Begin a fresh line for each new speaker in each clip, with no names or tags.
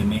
MA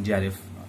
JRF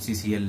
CCL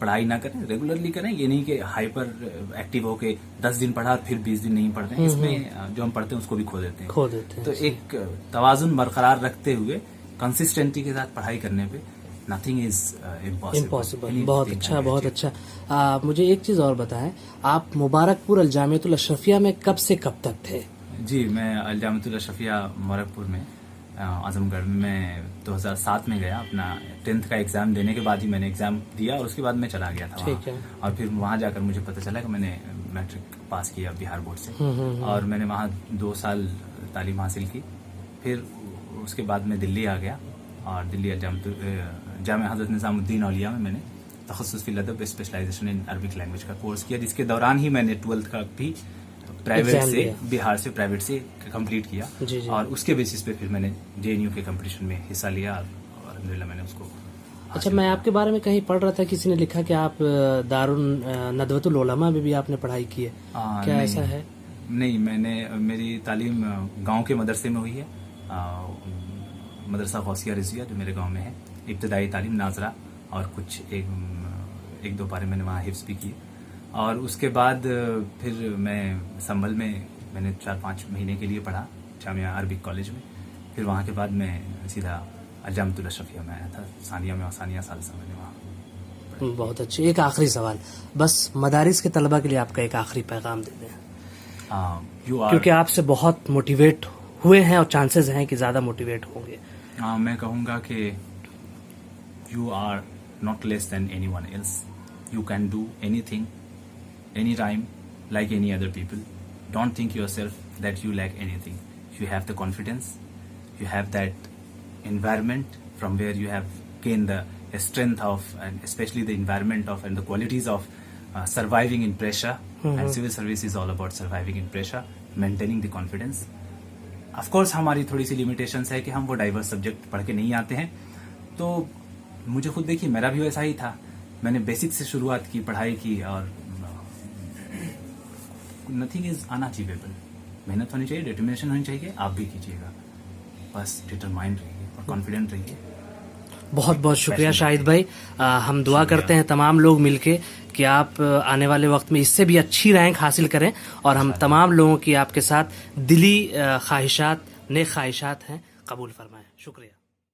पढ़ाई ना करें, रेगुलरली करें। ये नहीं कि हाइपर एक्टिव होके 10 दिन पढ़ा फिर 20 दिन नहीं पढ़ रहे हैं। इसमें जो हम पढ़ते हैं उसको भी खो देते हैं। तो एक तवाजुन बरकरार रखते हुए कंसिस्टेंसी के साथ पढ़ाई करने पे नथिंग इज
इम्पॉसिबल। बहुत अच्छा, बहुत अच्छा। मुझे एक चीज और बताएं, आप मुबारकपुर अलजामियतुल अशरफिया में कब से कब तक थे?
जी, मैं अलजामियतुल अशरफिया मुबारकपुर में आजमगढ़ में 2007 में गया। अपना 10th का एग्जाम देने के बाद ही मैंने एग्जाम दिया और उसके बाद मैं चला गया था वहाँ। और फिर वहाँ जाकर मुझे पता चला कि मैंने मैट्रिक पास किया बिहार बोर्ड से, और मैंने वहाँ 2 साल तालीम हासिल की। फिर उसके बाद मैं दिल्ली आ गया और दिल्ली जामिया हज़रत निज़ामुद्दीन औलिया में मैंने तख़स्सुस फ़िल अदब स्पेशलाइजेशन इन अरबिक लैंग्वेज का कोर्स किया, जिसके दौरान ही मैंने 12th का भी प्राइवेट से, बिहार से प्राइवेट से कंप्लीट किया। और उसके बेसिस पे फिर मैंने JNU के कंपटीशन में हिस्सा लिया और अल्हम्दुलिल्लाह मैंने उसको।
अच्छा, मैं आपके बारे में कहीं पढ़ रहा था, किसी ने लिखा कि आप दारुल नदवतुल उलमा में भी आपने पढ़ाई की है, क्या ऐसा है?
नहीं, मेरी तालीम गांव के मदरसे में हुई है, मदरसा गौसिया रिजविया जो मेरे गांव में है। इब्तदाई तालीम नाजरा और कुछ एक दो पारे मैंने वहाँ हिफ्ज़ भी किए। और उसके बाद फिर मैं संभल में मैंने 4-5 महीने के लिए पढ़ा जामिया अरबिक कॉलेज में। फिर वहाँ के बाद मैं सीधा अलजामियतुल अशरफिया में आया था, सानिया में, और सानिया सालसा मैंने वहाँ।
बहुत अच्छे। एक आखिरी सवाल, बस मदारिस के तलबा के लिए आपका एक आखिरी पैगाम दे दें। क्योंकि आपसे बहुत मोटिवेट हुए हैं और चांसेस हैं कि ज़्यादा मोटिवेट होंगे।
मैं कहूँगा कि you are not less than anyone else, you can do anything any time like any other people. Don't think yourself that you lack anything. You have the confidence, you have that environment from where you have gained the strength of, and especially the environment of and the qualities of surviving in pressure. And civil service is all about surviving in pressure, maintaining the confidence. Of course हमारी थोड़ी सी limitations है कि हम वो diverse subject पढ़ के नहीं आते हैं। तो मुझे खुद देखिए, मेरा भी वैसा ही था। मैंने बेसिक से शुरुआत की, पढ़ाई की, और नथिंग इज अनअचीवेबल। मेहनत होनी चाहिए, डिटर्मिनेशन होनी चाहिए, आप भी कीजिएगा। बस डिटरमाइंड रहिए और कॉन्फिडेंट रहिए।
बहुत बहुत शुक्रिया शाहिद भाई। हम दुआ करते हैं तमाम लोग मिलके कि आप आने वाले वक्त में इससे भी अच्छी रैंक हासिल करें, और हम तमाम लोगों की आपके साथ दिली ख्वाहिशात, नेक ख्वाहिशात हैं, कबूल फरमाएं। शुक्रिया।